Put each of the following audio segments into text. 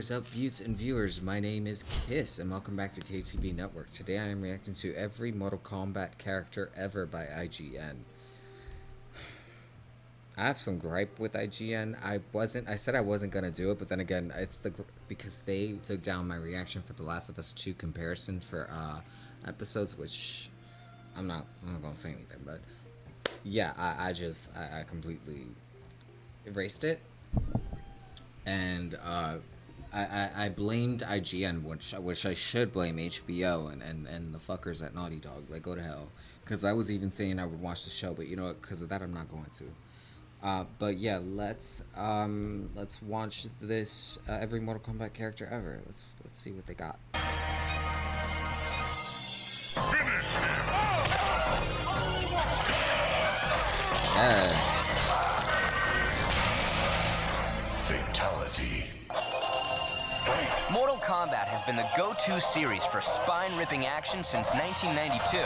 What is up, views and viewers? My name is Kiss, and welcome back to KTB Network. Today I am reacting to every Mortal Kombat character ever by IGN. I have some gripe with IGN. I said I wasn't gonna do it, but then again, it's because they took down my reaction for The Last of Us 2 comparison for episodes, which I'm not gonna say anything, but yeah, I completely erased it. And I blamed IGN, which I should blame HBO and the fuckers at Naughty Dog. Like, go to hell. Because I was even saying I would watch the show, but you know what? Because of that, I'm not going to. But yeah, let's watch this every Mortal Kombat character ever. Let's see what they got. Finish him. Yes. Fatality. Mortal Kombat has been the go-to series for spine-ripping action since 1992.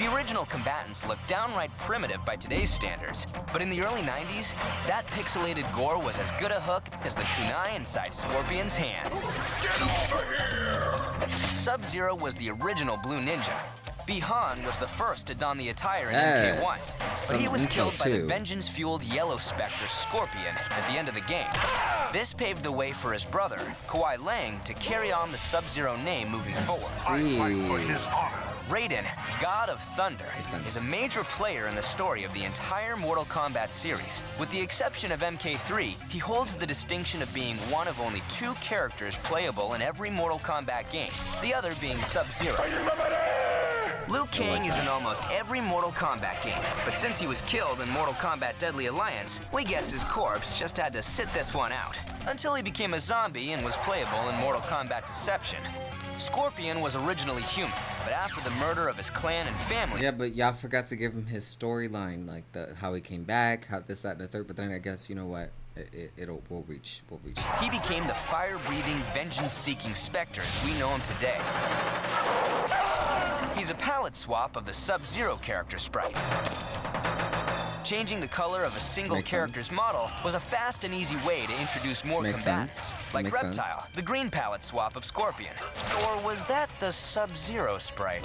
The original combatants looked downright primitive by today's standards, but in the early 90s, that pixelated gore was as good a hook as the kunai inside Scorpion's hands. Get over here! Sub-Zero was the original Blue Ninja. Bi-Han was the first to don the attire in MK1, but he was killed by the vengeance-fueled Yellow Spectre Scorpion at the end of the game. This paved the way for his brother, Kuai Liang, to carry on the Sub-Zero name moving forward. I fight for his honor. Raiden, God of Thunder, is a major player in the story of the entire Mortal Kombat series. With the exception of MK3, he holds the distinction of being one of only 2 characters playable in every Mortal Kombat game, the other being Sub-Zero. Liu Kang is in almost every Mortal Kombat game, but since he was killed in Mortal Kombat Deadly Alliance, we guess his corpse just had to sit this one out, until he became a zombie and was playable in Mortal Kombat Deception. Scorpion was originally human, but after the murder of his clan and family... Yeah, but y'all forgot to give him his storyline, like how he came back, how this, that, and the third, but then I guess, you know what, we'll reach. He became the fire-breathing, vengeance-seeking Spectre as we know him today. He's a palette swap of the Sub-Zero character sprite. Changing the color of a single character's model was a fast and easy way to introduce more combatants, like Reptile, the green palette swap of Scorpion. Or was that the Sub-Zero sprite?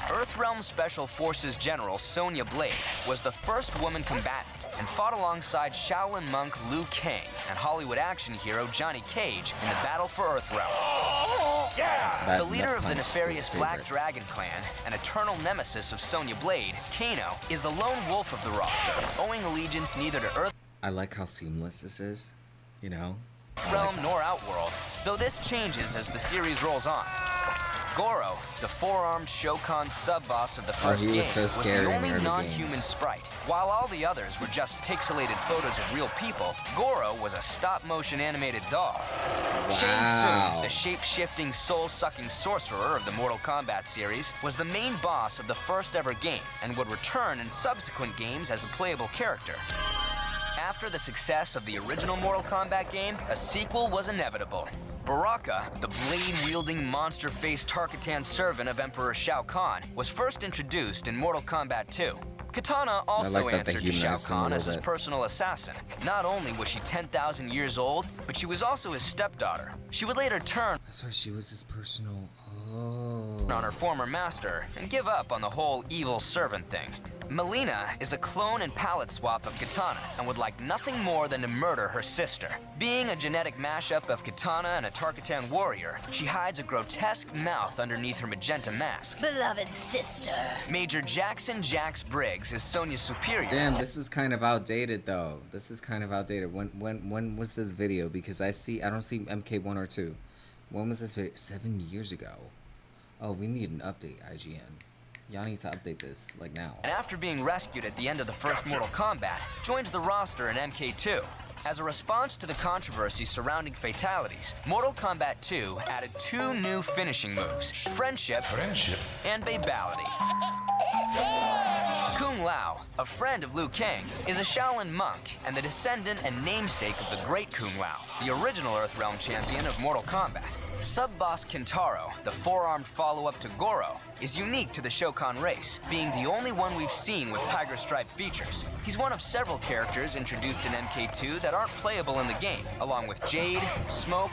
Earthrealm Special Forces General Sonya Blade was the first woman combatant and fought alongside Shaolin monk Liu Kang and Hollywood action hero Johnny Cage in the battle for Earthrealm. Yeah! The leader of the nefarious Black Dragon clan and eternal nemesis of Sonya Blade, Kano, is the lone wolf of the roster, owing allegiance neither to Earth... I like how seamless this is, you know? Realm nor Outworld, though this changes as the series rolls on. Goro, the four-armed Shokan sub-boss of the first game, was the only non-human sprite. While all the others were just pixelated photos of real people, Goro was a stop-motion animated doll. Shang Tsung, the shape-shifting, soul-sucking sorcerer of the Mortal Kombat series, was the main boss of the first-ever game and would return in subsequent games as a playable character. After the success of the original Mortal Kombat game, a sequel was inevitable. Baraka, the blade-wielding, monster-faced Tarkatan servant of Emperor Shao Kahn, was first introduced in Mortal Kombat 2. Kitana also answered to Shao Kahn as his personal assassin. Not only was she 10,000 years old, but she was also his stepdaughter. She would later turn That's why she was his personal... on her former master and give up on the whole evil servant thing. Melina is a clone and palette swap of Kitana and would like nothing more than to murder her sister. Being a genetic mashup of Kitana and a Tarkatan warrior, she hides a grotesque mouth underneath her magenta mask. Beloved sister. Major Jackson Jax Briggs is Sonya's superior. Damn, this is kind of outdated though. This is kind of outdated. When was this video? Because I don't see MK1 or 2. When was this video? 7 years ago. Oh, we need an update, IGN. Y'all need to update this, like, now. And after being rescued at the end of the first Mortal Kombat, joins the roster in MK2. As a response to the controversy surrounding fatalities, Mortal Kombat 2 added 2 new finishing moves, Friendship and Babality. Kung Lao, a friend of Liu Kang, is a Shaolin monk and the descendant and namesake of the great Kung Lao, the original Earthrealm champion of Mortal Kombat. Sub-boss Kintaro, the four-armed follow-up to Goro, is unique to the Shokan race, being the only one we've seen with tiger stripe features. He's one of several characters introduced in MK2 that aren't playable in the game, along with Jade, Smoke,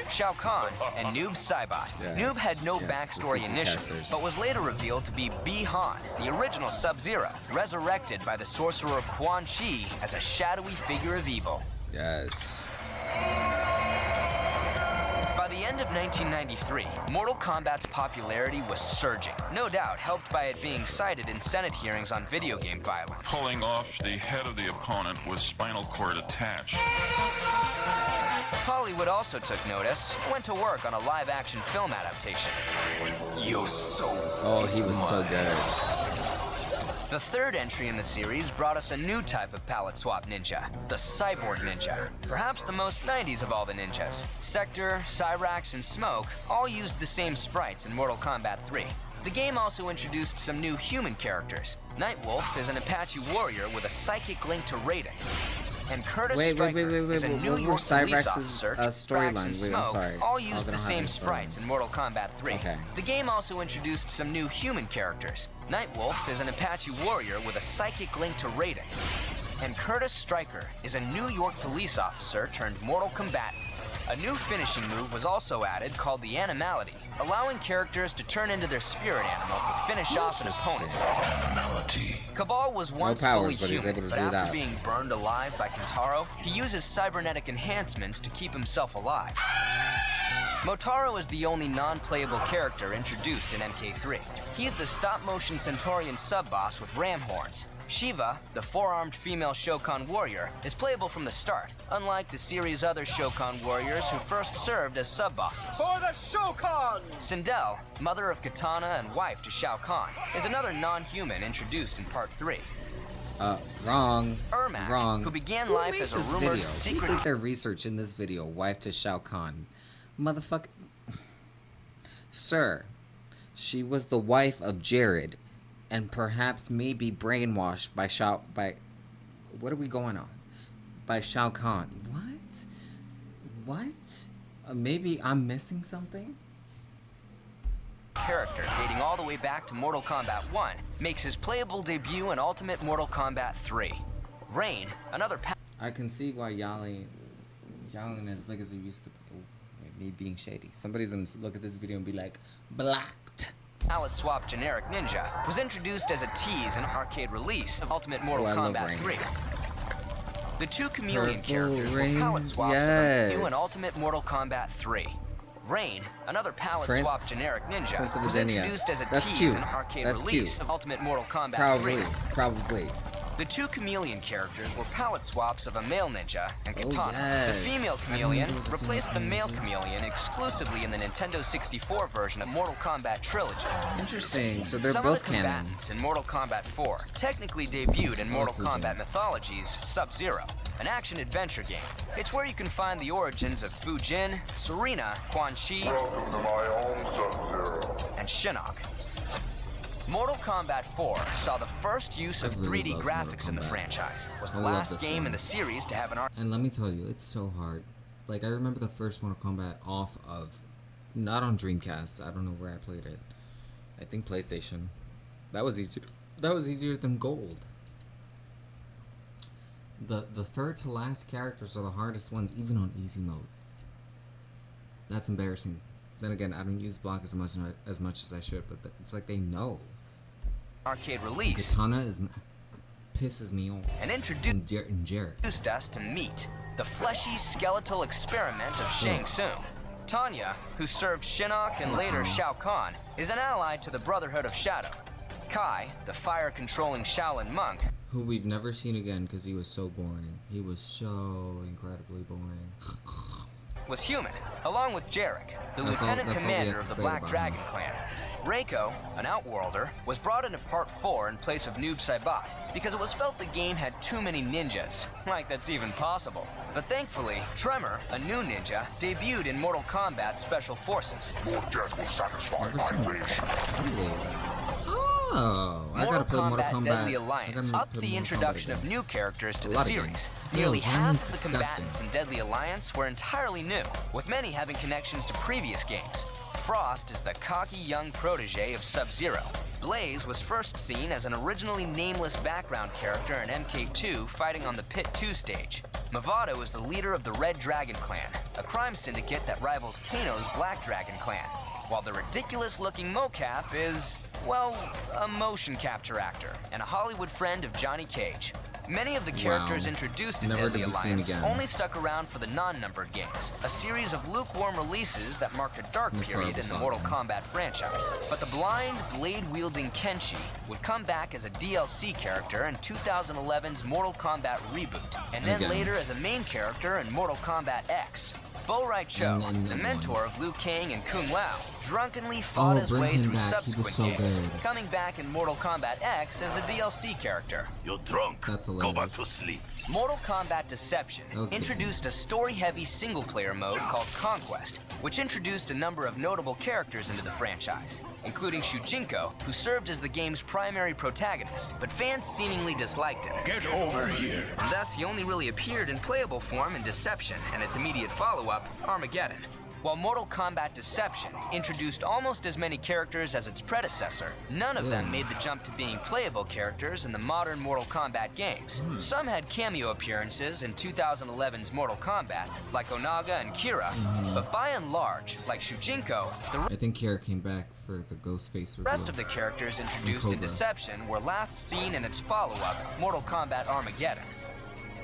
Shao Kahn, and Noob Saibot. Yes, Noob had no yes, backstory initially, characters. but was later revealed to be Bi-Han, the original Sub-Zero, resurrected by the sorcerer Quan Chi as a shadowy figure of evil. Yes. By the end of 1993, Mortal Kombat's popularity was surging, no doubt helped by it being cited in Senate hearings on video game violence. Pulling off the head of the opponent with spinal cord attached. Hollywood also took notice and went to work on a live-action film adaptation. You're so. Oh, he was so good. The third entry in the series brought us a new type of palette swap ninja, the Cyborg Ninja. Perhaps the most 90s of all the ninjas. Sector, Cyrax, and Smoke all used the same sprites in Mortal Kombat 3. The game also introduced some new human characters. Nightwolf is an Apache warrior with a psychic link to Raiden. And Curtis Stryker is a New York police officer. Storyline. and Wait, I'm Smoke sorry. all Oh, used they the don't have same any sprites in storylines. Mortal Kombat 3. Okay. The game also introduced some new human characters. Nightwolf is an Apache warrior with a psychic link to Raiden. And Curtis Stryker is a New York police officer turned mortal combatant. A new finishing move was also added called the Animality, allowing characters to turn into their spirit animal to finish off an opponent. Animality. Cabal was once powers, fully but he's human, able to but do after that. being burned alive by Kintaro, he uses cybernetic enhancements to keep himself alive. Motaro is the only non-playable character introduced in MK3. He's the stop-motion Centaurian sub-boss with ram horns. Shiva, the four-armed female Shokan warrior, is playable from the start, unlike the series' other Shokan warriors who first served as sub-bosses. For the Shokan! Sindel, mother of Katana and wife to Shao Kahn, is another non-human introduced in Part 3. Wrong. Ermac, Wrong. who began Who life made as a this rumored video? Who secret- did their research in this video? Wife to Shao Kahn. Motherfucker. Sir, she was the wife of Jared, and perhaps maybe brainwashed by what are we going on? By Shao Kahn. What? Maybe I'm missing something? Character dating all the way back to Mortal Kombat 1 makes his playable debut in Ultimate Mortal Kombat 3. Rain, another I can see why yelling as big as it used to be. Me being shady. Somebody's gonna look at this video and be like, blocked. palette swap generic ninja, was introduced as a tease in arcade release of Ultimate Mortal Oh, I love Kombat Rain. 3. The two chameleon Purple characters Rain, were palette swaps of yes. a new in Ultimate Mortal Kombat 3. Rain, another palette Prince- swap generic ninja, Prince of was Edenia. introduced as a That's tease cute. in arcade That's release cute. of Ultimate Mortal Kombat 3. Probably. The two chameleon characters were palette swaps of a male ninja and Katana. yes. The female I didn't know chameleon there was a replaced the female male ninja. chameleon exclusively in the Nintendo 64 version of Mortal Kombat Trilogy. Interesting. So they're Some both of the canon. combatants in Mortal Kombat 4 technically debuted in Mortal Fujin. Kombat Mythology's Sub-Zero, an action-adventure game. It's where you can find the origins of Fujin, Serena, Quan Chi, Welcome to my own Sub-Zero. and Shinnok. Mortal Kombat 4 saw the first use of I really 3D love graphics Mortal in the Kombat. franchise. Was the I love last this game one. in the series to have an art. And let me tell you, it's so hard. Like, I remember the first Mortal Kombat off of, not on Dreamcast. I don't know where I played it. I think PlayStation. That was easier. That was easier than Gold. The third to last characters are the hardest ones, even on easy mode. That's embarrassing. Then again, I don't use block as much as I should, but it's like they know. Arcade release Katana pisses me off. and And Jared. introduced us to Meat, the fleshy skeletal experiment of Shang Tsung. Tanya, who served Shinnok and later Tanya. Shao Kahn, is an ally to the Brotherhood of Shadow. Kai, the fire-controlling Shaolin monk, Who we've never seen again because he was so boring. He was so incredibly boring. was human, along with Jarek, the That's all- lieutenant that's all we commander have to of the say Black about Dragon him. clan. Reiko, an outworlder, was brought into Part 4 in place of Noob Saibot because it was felt the game had too many ninjas. Like that's even possible. But thankfully, Tremor, a new ninja, debuted in Mortal Kombat Special Forces. Your death will satisfy Never my seen it. wish. Really? Oh, I gotta play Mortal Kombat. Deadly Alliance upped the introduction of new characters to the series. Nearly half of the combatants in Deadly Alliance were entirely new, with many having connections to previous games. Frost is the cocky young protege of Sub-Zero. Blaze was first seen as an originally nameless background character in MK2 fighting on the Pit 2 stage. Mavado is the leader of the Red Dragon Clan, a crime syndicate that rivals Kano's Black Dragon Clan. While the ridiculous-looking mocap is, well, a motion capture actor and a Hollywood friend of Johnny Cage. Many of the characters introduced in Deadly Alliance only stuck around for the non-numbered games, a series of lukewarm releases that marked a dark period in the Mortal Kombat franchise. But the blind, blade-wielding Kenshi would come back as a DLC character in 2011's Mortal Kombat Reboot, and then later as a main character in Mortal Kombat X. Bo Rai Cho, the mentor of Liu Kang and Kung Lao, drunkenly fought his way through subsequent games, coming back in Mortal Kombat X as a DLC character. You're drunk. That's Go back to sleep. Mortal Kombat Deception introduced a story-heavy single-player mode called Conquest, which introduced a number of notable characters into the franchise, including Shujinko, who served as the game's primary protagonist, but fans seemingly disliked him. Get over here. And thus, he only really appeared in playable form in Deception and its immediate follow-up, Armageddon. While Mortal Kombat Deception introduced almost as many characters as its predecessor, none of them made the jump to being playable characters in the modern Mortal Kombat games. Some had cameo appearances in 2011's Mortal Kombat, like Onaga and Kira, but by and large, like Shujinko, I think Kira came back for the Ghostface reveal. the rest of the characters introduced in Deception were last seen in its follow-up, Mortal Kombat Armageddon.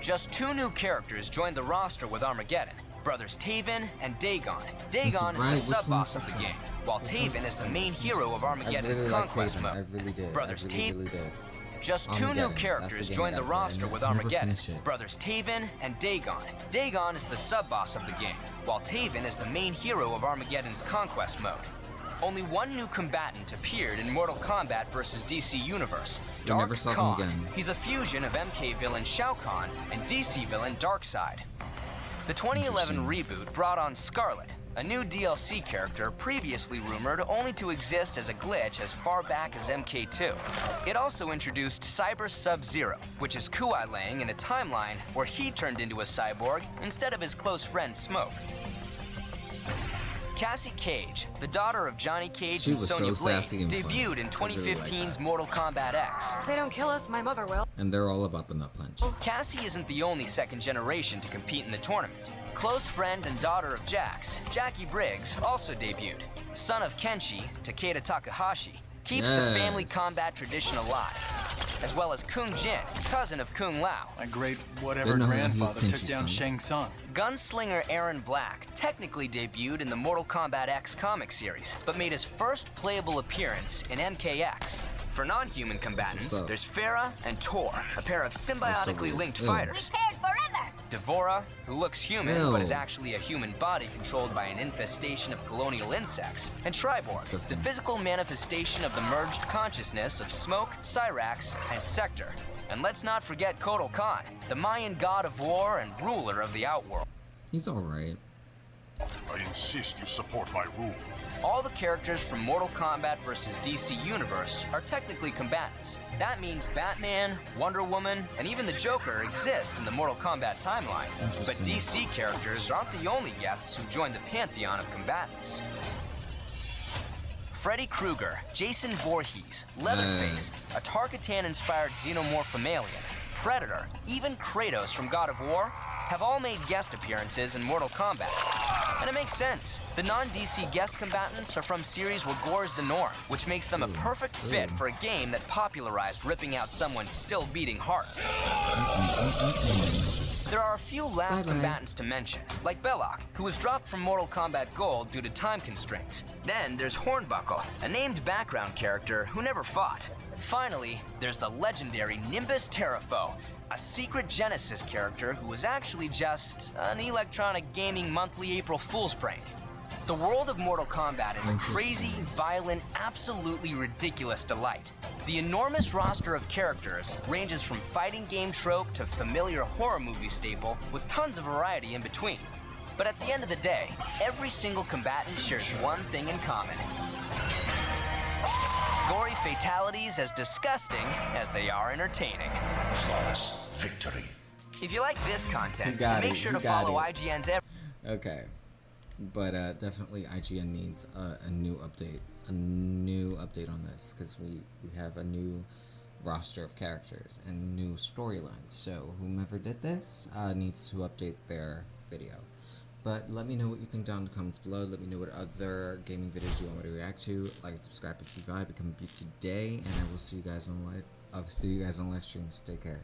Just 2 new characters joined the roster with Armageddon. Brothers Taven and Dagon. Dagon is the sub-boss of the game, while Taven is the main hero of Armageddon's conquest mode. I really did. Brothers Taven. Just 2 new characters joined the roster with Armageddon. Brothers Taven and Dagon. Dagon is the sub-boss of the game, while Taven is the main hero of Armageddon's conquest mode. Only 1 new combatant appeared in Mortal Kombat vs. DC Universe, Dark Khan. He's a fusion of MK villain Shao Kahn and DC villain Darkseid. The 2011 reboot brought on Scarlet, a new DLC character previously rumored only to exist as a glitch as far back as MK2. It also introduced Cyber Sub-Zero, which is Kuai Liang in a timeline where he turned into a cyborg instead of his close friend Smoke. Cassie Cage, the daughter of Johnny Cage and Sonya Blade, debuted in 2015's Mortal Kombat X. If they don't kill us, my mother will. And they're all about the nut punch. Cassie isn't the only second generation to compete in the tournament. Close friend and daughter of Jax, Jackie Briggs, also debuted. Son of Kenshi, Takeda Takahashi, keeps the family combat tradition alive, as well as Kung Jin, cousin of Kung Lao. My great whatever grandfather took down Shang Tsung. Gunslinger Aaron Black technically debuted in the Mortal Kombat X comic series, but made his first playable appearance in MKX. For non-human combatants, there's Farah and Tor, a pair of symbiotically linked fighters. Prepared forever! Devora, who looks human but is actually a human body controlled by an infestation of colonial insects, and Triborg, the physical manifestation of the merged consciousness of Smoke, Cyrax, and Sector. And let's not forget Kotal Khan, the Mayan god of war and ruler of the Outworld. He's alright. I insist you support my rule. All the characters from Mortal Kombat vs. DC Universe are technically combatants. That means Batman, Wonder Woman, and even the Joker exist in the Mortal Kombat timeline. But DC characters aren't the only guests who joined the pantheon of combatants. Freddy Krueger, Jason Voorhees, Leatherface, a Tarkatan-inspired xenomorph mammalian, Predator, even Kratos from God of War, have all made guest appearances in Mortal Kombat. And it makes sense. The non-DC guest combatants are from series where gore is the norm, which makes them a perfect fit for a game that popularized ripping out someone's still beating heart. There are a few last combatants to mention, like Belloc, who was dropped from Mortal Kombat Gold due to time constraints. Then there's Hornbuckle, a named background character who never fought. Finally, there's the legendary Nimbus Terrafo, a secret Genesis character who was actually just an Electronic Gaming monthly April Fool's prank. The world of Mortal Kombat is a crazy, violent, absolutely ridiculous delight. The enormous roster of characters ranges from fighting game trope to familiar horror movie staple, with tons of variety in between. But at the end of the day, every single combatant shares one thing in common: Gory fatalities as disgusting as they are entertaining. Flawless victory. If you like this content, make sure to You got follow it. IGN's Okay. But definitely IGN needs a new update. A new update on this. Because we have a new roster of characters and new storylines. So whomever did this needs to update their video. But let me know what you think down in the comments below. Let me know what other gaming videos you want me to react to. Like and subscribe if you vibe. Become a beauty today, and I will see you guys on live. I'll see you guys on live streams. Take care.